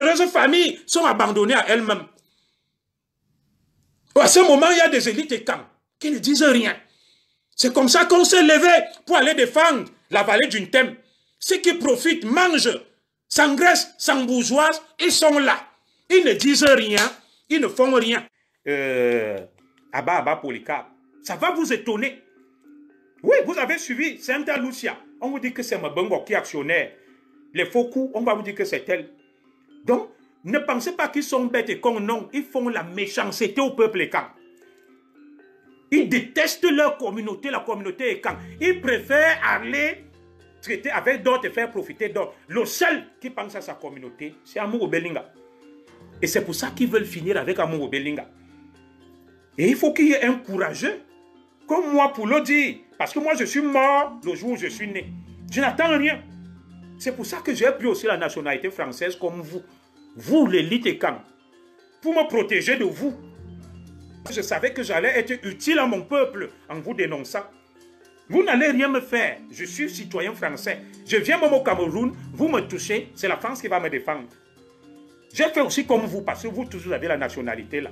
nombreuses familles sont abandonnées à elles-mêmes. À ce moment, il y a des élites et camps qui ne disent rien. C'est comme ça qu'on s'est levé pour aller défendre la vallée d'une thème. Ceux qui profitent, mangent, s'engraissent, s'embourgeoisent, ils sont là. Ils ne disent rien, ils ne font rien. Abba Polycarpe, ça va vous étonner. Oui, vous avez suivi Santa Lucia. On vous dit que c'est Mbongo qui est actionnaire. Les faux coups, on va vous dire que c'est elle. Donc, ne pensez pas qu'ils sont bêtes et cons, non. Ils font la méchanceté au peuple écan. Ils détestent leur communauté, la communauté écan. Ils préfèrent aller traiter avec d'autres et faire profiter d'autres. Le seul qui pense à sa communauté, c'est Amour Belinga. Et c'est pour ça qu'ils veulent finir avec Amour Belinga. Et il faut qu'il y ait un courageux, comme moi, pour le dire. Parce que moi, je suis mort le jour où je suis né. Je n'attends rien. C'est pour ça que j'ai pris aussi la nationalité française comme vous. Vous, l'élite et camp. Pour me protéger de vous. Je savais que j'allais être utile à mon peuple en vous dénonçant. Vous n'allez rien me faire. Je suis citoyen français. Je viens même au Cameroun. Vous me touchez. C'est la France qui va me défendre. J'ai fait aussi comme vous. Parce que vous tous vous avez la nationalité là.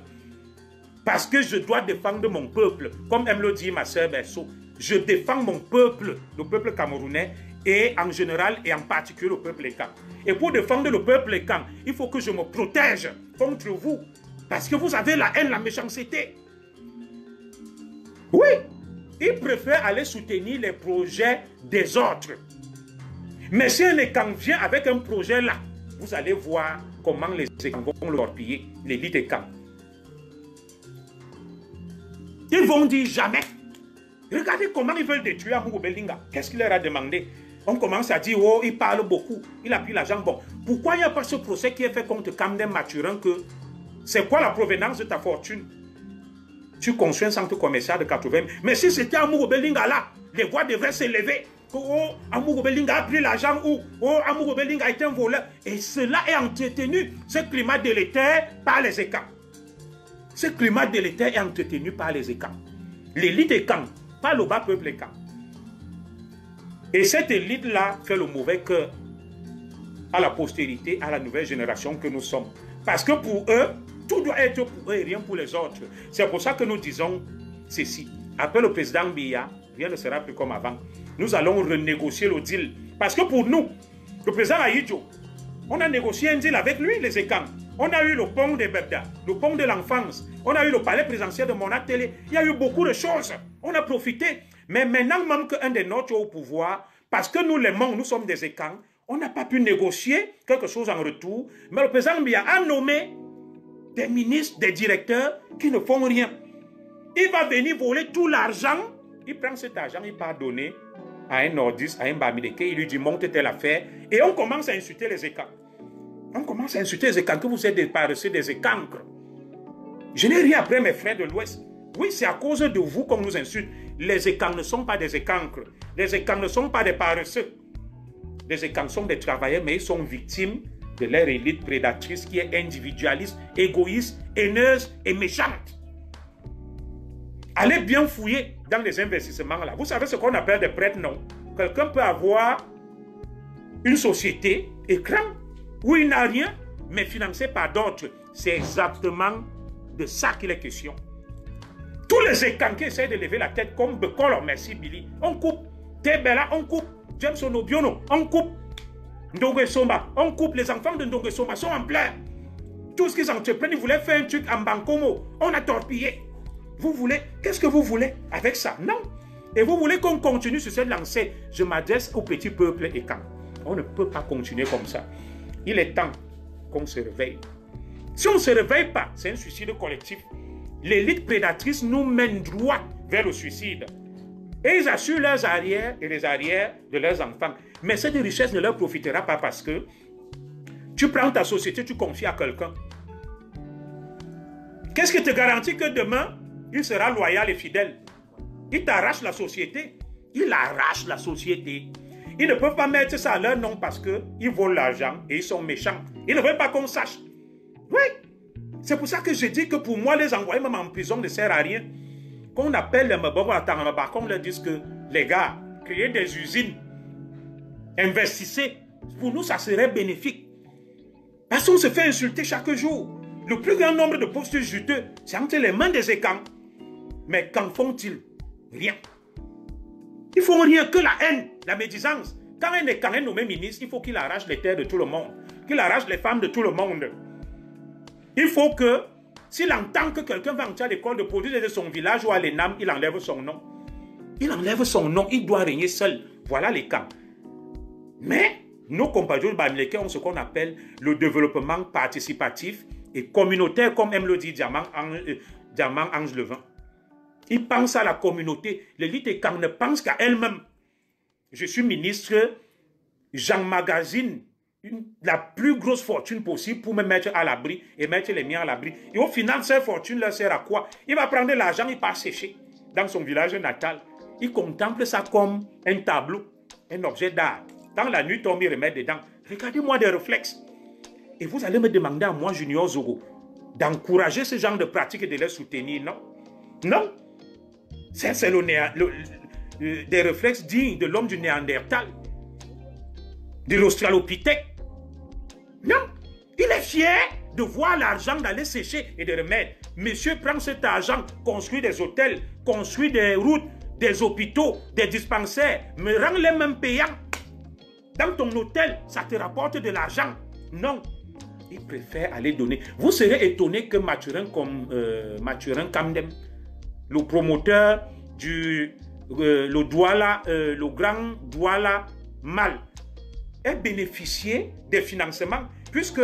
Parce que je dois défendre mon peuple. Comme aime le dit ma sœur Berceau. Je défends mon peuple. Le peuple camerounais. Et en général et en particulier le peuple écan. Et pour défendre le peuple écan, il faut que je me protège contre vous. Parce que vous avez la haine, la méchanceté. Oui, ils préfèrent aller soutenir les projets des autres. Mais si un écan vient avec un projet là, vous allez voir comment les écans vont le torpiller, l'élite écan. Ils vont dire jamais. Regardez comment ils veulent détruire Amour Belinga. Qu'est-ce qu'il leur a demandé? On commence à dire, oh, il parle beaucoup, il a pris l'argent. Bon, pourquoi il n'y a pas ce procès qui est fait contre Camden Mathurin que c'est quoi la provenance de ta fortune? Tu construis un centre commercial de 80 000. Mais si c'était Amour Belinga là, les voix devraient s'élever. Oh, Amour Belinga a pris l'argent ou oh, Amour Belinga est un voleur. Et cela est entretenu, ce climat délétère, par les écans. Ce climat délétère est entretenu par les écans. L'élite écan, pas le bas peuple écan. Et cette élite-là fait le mauvais cœur à la postérité, à la nouvelle génération que nous sommes. Parce que pour eux, tout doit être pour eux et rien pour les autres. C'est pour ça que nous disons ceci. Après le président Biya, rien ne sera plus comme avant. Nous allons renégocier le deal. Parce que pour nous, le président Ahidjo, on a négocié un deal avec lui, les écans. On a eu le pont de Bebda, le pont de l'enfance. On a eu le palais présidentiel de Mona Télé. Il y a eu beaucoup de choses. On a profité. Mais maintenant, même qu'un des nôtres est au pouvoir, parce que nous l'aimons, nous sommes des écans, on n'a pas pu négocier quelque chose en retour. Mais le président Biya a nommé des ministres, des directeurs qui ne font rien. Il va venir voler tout l'argent. Il prend cet argent, il part donner à un nordiste, à un Bamideke. Il lui dit, monte telle affaire. Et on commence à insulter les écans. On commence à insulter les écans, que vous êtes des paresseux, des écancres. Je n'ai rien après mes frères de l'Ouest. Oui, c'est à cause de vous qu'on nous insulte. Les écans ne sont pas des écancres. Les écans ne sont pas des paresseux. Les écans sont des travailleurs, mais ils sont victimes de leur élite prédatrice qui est individualiste, égoïste, haineuse et méchante. Allez bien fouiller dans les investissements là. Vous savez ce qu'on appelle des prêts, non? Quelqu'un peut avoir une société, écran, où il n'a rien, mais financé par d'autres. C'est exactement de ça qu'il est question. Tous les écans qui essaient de lever la tête comme Bekolo, merci Billy, on coupe. Tebela, on coupe. James Onobiono, on coupe. Ndongue Soma, on coupe. Les enfants de Ndongue Soma sont en pleurs. Tout ce qu'ils entreprennent, ils voulaient faire un truc en Bankomo. On a torpillé. Vous voulez, qu'est-ce que vous voulez avec ça? Non. Et vous voulez qu'on continue sur cette lancée? Je m'adresse au petit peuple écan. On ne peut pas continuer comme ça. Il est temps qu'on se réveille. Si on ne se réveille pas, c'est un suicide collectif. L'élite prédatrice nous mène droit vers le suicide. Et ils assurent leurs arrières et les arrières de leurs enfants. Mais cette richesse ne leur profitera pas parce que tu prends ta société, tu confies à quelqu'un. Qu'est-ce qui te garantit que demain, il sera loyal et fidèle? Il t'arrache la société. Il arrache la société. Ils ne peuvent pas mettre ça à leur nom parce qu'ils volent l'argent et ils sont méchants. Ils ne veulent pas qu'on sache. Oui. C'est pour ça que je dis que pour moi, les envoyer même en prison ne sert à rien. Qu'on appelle les Mbaba, qu'on leur dise que les gars, créez des usines, investissez. Pour nous, ça serait bénéfique. Parce qu'on se fait insulter chaque jour. Le plus grand nombre de postes juteux, c'est entre les mains des écans. Mais qu'en font-ils? Rien. Ils font rien que la haine, la médisance. Quand un écan est nommé ministre, il faut qu'il arrache les terres de tout le monde. Qu'il arrache les femmes de tout le monde. Il faut que, s'il entend que quelqu'un va entrer à l'école de police de son village ou à l'ENAM, il enlève son nom. Il enlève son nom, il doit régner seul. Voilà les camps. Mais, nos compatriotes bamileke ont ce qu'on appelle le développement participatif et communautaire, comme aime le dit Diamant Ange Levin. Ils pensent à la communauté. L'élite écan ne pense qu'à elle-même. Je suis ministre, j'emmagasine la plus grosse fortune possible pour me mettre à l'abri et mettre les miens à l'abri. Et au final, cette fortune leur sert à quoi? Il va prendre l'argent, il part sécher dans son village natal. Il contemple ça comme un tableau, un objet d'art. Dans la nuit, tombe, il remet dedans. Regardez-moi des réflexes. Et vous allez me demander à moi, Junior Zoro, d'encourager ce genre de pratique et de les soutenir, non? Non. C'est des réflexes dignes de l'homme du Néandertal, de l'Australopithèque. Non. Il est fier de voir l'argent d'aller sécher et de remettre. Monsieur prend cet argent, construit des hôtels, construit des routes, des hôpitaux, des dispensaires, me rend les mêmes payants. Dans ton hôtel, ça te rapporte de l'argent. Non. Il préfère aller donner. Vous serez étonné que Mathurin Kamdem, le promoteur le grand Douala Mal, ait bénéficié des financements, puisque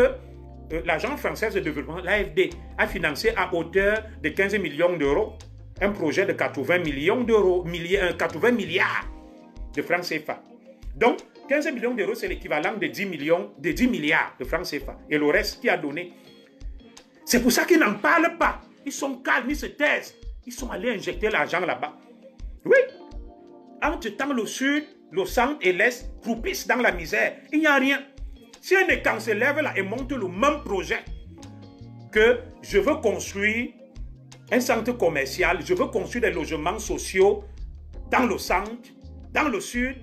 l'Agence française de développement, l'AFD, a financé à hauteur de 15 millions d'euros un projet de 80 millions d'euros, 80 milliards de francs CFA. Donc, 15 millions d'euros, c'est l'équivalent de 10 milliards de francs CFA. Et le reste qui a donné. C'est pour ça qu'ils n'en parlent pas. Ils sont calmes, ils se taisent. Ils sont allés injecter l'argent là-bas. Oui. Entre-temps, le sud, le centre et l'est croupissent dans la misère. Il n'y a rien. Si un écan se lève là et monte le même projet, que je veux construire un centre commercial, je veux construire des logements sociaux dans le centre, dans le sud,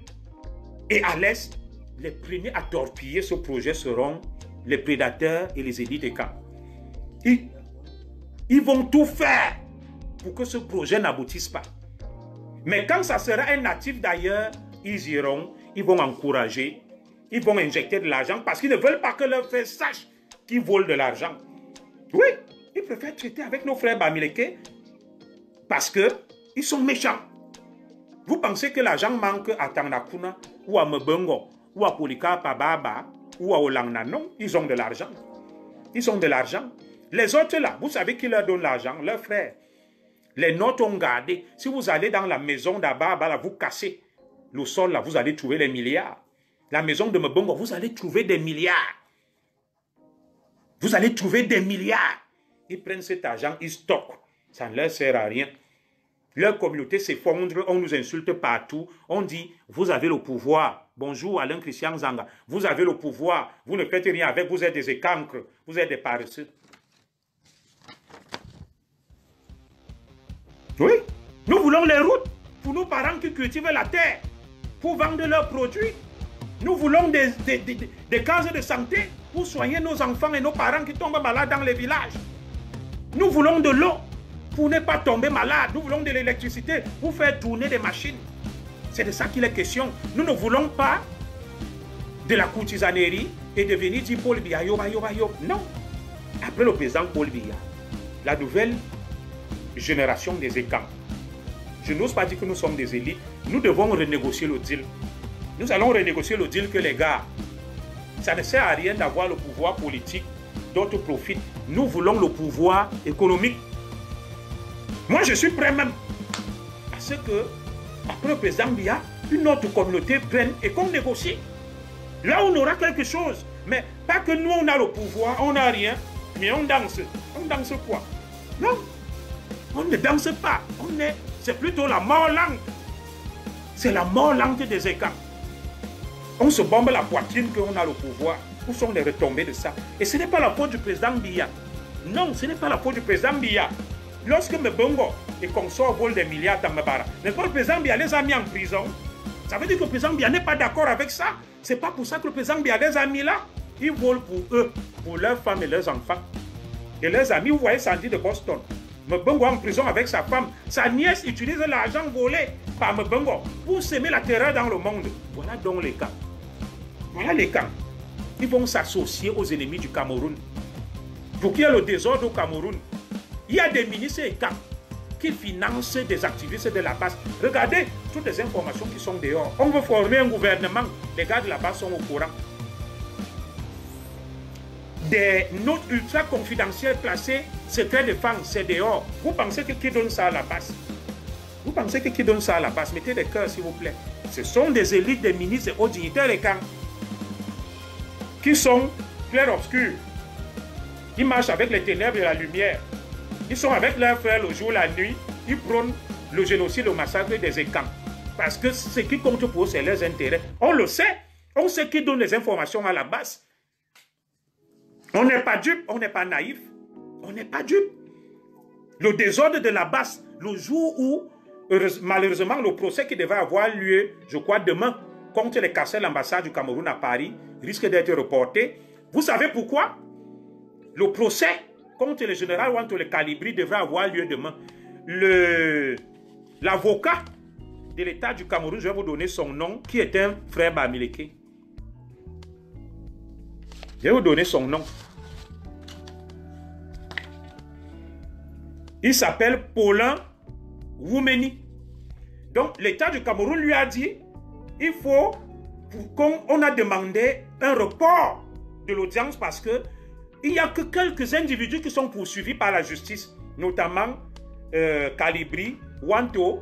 et à l'est, les premiers à torpiller ce projet seront les prédateurs et les élites des camps. Ils vont tout faire pour que ce projet n'aboutisse pas. Mais quand ça sera un natif d'ailleurs, ils iront, ils vont encourager, ils vont injecter de l'argent parce qu'ils ne veulent pas que leurs frères sachent qu'ils volent de l'argent. Oui, ils préfèrent traiter avec nos frères bamileke parce qu'ils sont méchants. Vous pensez que l'argent manque à Tanakuna ou à Mbongo ou à Polycarpe Baba ou à Olangna? Non, ils ont de l'argent. Ils ont de l'argent. Les autres là, vous savez qui leur donne l'argent? Leurs frères. Les notes ont gardé. Si vous allez dans la maison d'Ababa, là, vous cassez le sol, là, vous allez trouver les milliards. La maison de Mbongo, vous allez trouver des milliards. Vous allez trouver des milliards. Ils prennent cet argent, ils stockent. Ça ne leur sert à rien. Leur communauté s'effondre, on nous insulte partout. On dit, vous avez le pouvoir. Bonjour Alain Christian Zanga. Vous avez le pouvoir. Vous ne faites rien avec, vous êtes des écancres. Vous êtes des paresseux. Oui, nous voulons les routes pour nos parents qui cultivent la terre, pour vendre leurs produits. Nous voulons des cases de santé pour soigner nos enfants et nos parents qui tombent malades dans les villages. Nous voulons de l'eau pour ne pas tomber malade. Nous voulons de l'électricité pour faire tourner des machines. C'est de ça qu'il est question. Nous ne voulons pas de la courtisanerie et de venir dire Paul Biya, yoba, yoba, yoba. Non. Après le président Paul Biya, la nouvelle génération des écans, je n'ose pas dire que nous sommes des élites, nous devons renégocier le deal. Nous allons renégocier le deal que les gars, ça ne sert à rien d'avoir le pouvoir politique, d'autres profitent. Nous voulons le pouvoir économique. Moi, je suis prêt même à ce que, après le président Biya, une autre communauté prenne et qu'on négocie. Là, on aura quelque chose. Mais pas que nous, on a le pouvoir, on n'a rien, mais on danse. On danse quoi? Non, on ne danse pas. C'est plutôt la mort lente. C'est la mort lente des écans. On se bombe la poitrine qu'on a le pouvoir. Où sont les retombées de ça? Et ce n'est pas la faute du président Biya. Non, ce n'est pas la faute du président Biya. Lorsque Mbongo et consorts volent des milliards dans Mbara, n'est-ce pas le président Biya les a mis en prison? Ça veut dire que le président Biya n'est pas d'accord avec ça. C'est pas pour ça que le président Biya les a mis là. Ils volent pour eux. pour leurs femmes et leurs enfants. Et leurs amis, vous voyez Sandy de Boston. Mbongo en prison avec sa femme. Sa nièce utilise l'argent volé par Mbongo pour semer la terreur dans le monde. Voilà donc les cas. Voilà les cas. Ils vont s'associer aux ennemis du Cameroun. Pour qu'il y ait le désordre au Cameroun, il y a des ministres et camps qui financent des activistes de la base. Regardez toutes les informations qui sont dehors. On veut former un gouvernement. Les gars de la base sont au courant. Des notes ultra confidentielles placées, secret défense, c'est dehors. Vous pensez que qui donne ça à la base? Vous pensez que qui donne ça à la base? Mettez des cœurs, s'il vous plaît. Ce sont des élites, des ministres et hauts dignitaires et camps qui sont clairs-obscurs. Ils marchent avec les ténèbres et la lumière. Ils sont avec leurs frères le jour, la nuit. Ils prônent le génocide, le massacre des écamps. Parce que ce qui compte pour eux, c'est leurs intérêts. On le sait. On sait qui donne les informations à la base. On n'est pas dupe, on n'est pas naïf. On n'est pas dupe. Le désordre de la base, le jour où, malheureusement, le procès qui devait avoir lieu, je crois, demain, contre les casseurs de l'ambassade du Cameroun à Paris, risque d'être reporté. Vous savez pourquoi? Le procès contre le général Wantole Kalibri devrait avoir lieu demain. L'avocat de l'État du Cameroun, je vais vous donner son nom, qui est un frère Bamileke. Je vais vous donner son nom. Il s'appelle Paulin Woumeni. Donc, l'État du Cameroun lui a dit, il faut, on a demandé un report de l'audience parce que il n'y a que quelques individus qui sont poursuivis par la justice, notamment Kalibri, Wanto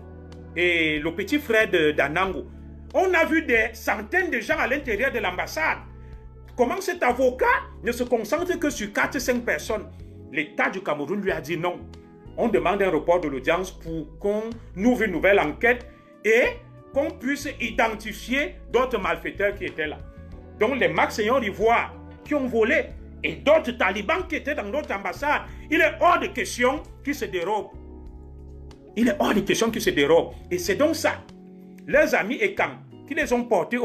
et le petit frère d'Anango. On a vu des centaines de gens à l'intérieur de l'ambassade. Comment cet avocat ne se concentre que sur 4-5 personnes? L'État du Cameroun lui a dit non. On demande un report de l'audience pour qu'on ouvre une nouvelle enquête et qu'on puisse identifier d'autres malfaiteurs qui étaient là. Donc les Maxéons d'Ivoire qui ont volé et d'autres talibans qui étaient dans notre ambassade, il est hors de question qu'ils se dérobent. Il est hors de question qu'ils se dérobent. Et c'est donc ça. Leurs amis et camps qui les ont portés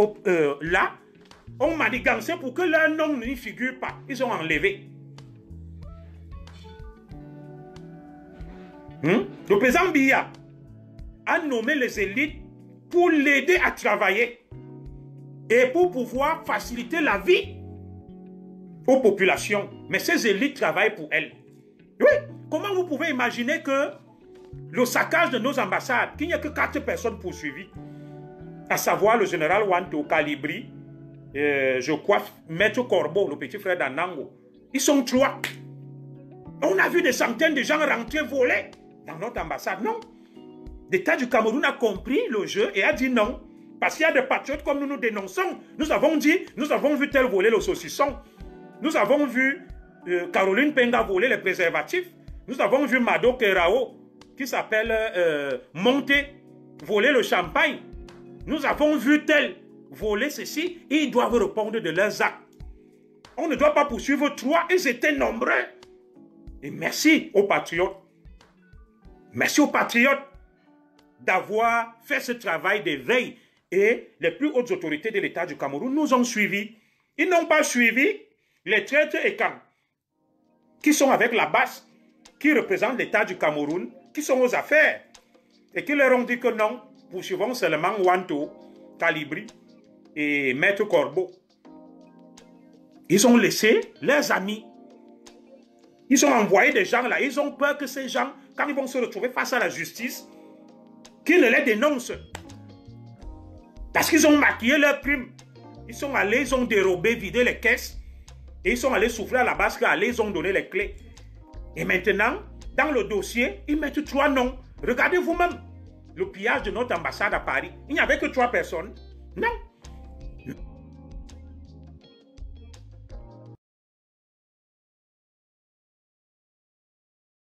là, ont manigancé pour que leur nom n'y figure pas. Ils ont enlevé. Le président Biya a nommé les élites pour l'aider à travailler et pour pouvoir faciliter la vie aux populations. Mais ces élites travaillent pour elles. Oui, comment vous pouvez imaginer que le saccage de nos ambassades, qu'il n'y a que 4 personnes poursuivies, à savoir le général Wanto Kalibri, je crois, Maître Corbeau, le petit frère d'Anango, ils sont 3. On a vu des centaines de gens rentrer voler dans notre ambassade. Non. L'État du Cameroun a compris le jeu et a dit non. Parce qu'il y a des patriotes comme nous nous dénonçons. Nous avons dit, nous avons vu tel voler le saucisson. Nous avons vu Caroline Penga voler les préservatifs. Nous avons vu Mado Kerao, qui s'appelle Monté, voler le champagne. Nous avons vu tel voler ceci. Et ils doivent répondre de leurs actes. On ne doit pas poursuivre 3. Ils étaient nombreux. Et merci aux patriotes. Merci aux patriotes d'avoir fait ce travail d'éveil. Et les plus hautes autorités de l'État du Cameroun nous ont suivis. Ils n'ont pas suivi les traîtres et camps qui sont avec la base, qui représentent l'État du Cameroun, qui sont aux affaires, et qui leur ont dit que non, poursuivons seulement Wanto, Kalibri et Maître Corbeau. Ils ont laissé leurs amis. Ils ont envoyé des gens là. Ils ont peur que ces gens, quand ils vont se retrouver face à la justice, qu'ils ne les dénoncent. Parce qu'ils ont maquillé leurs primes. Ils sont allés, ils ont dérobé, vidé les caisses. Et ils sont allés souffler à la base, ils ont donné les clés. Et maintenant, dans le dossier, ils mettent 3 noms. Regardez vous-même le pillage de notre ambassade à Paris. Il n'y avait que 3 personnes. Non.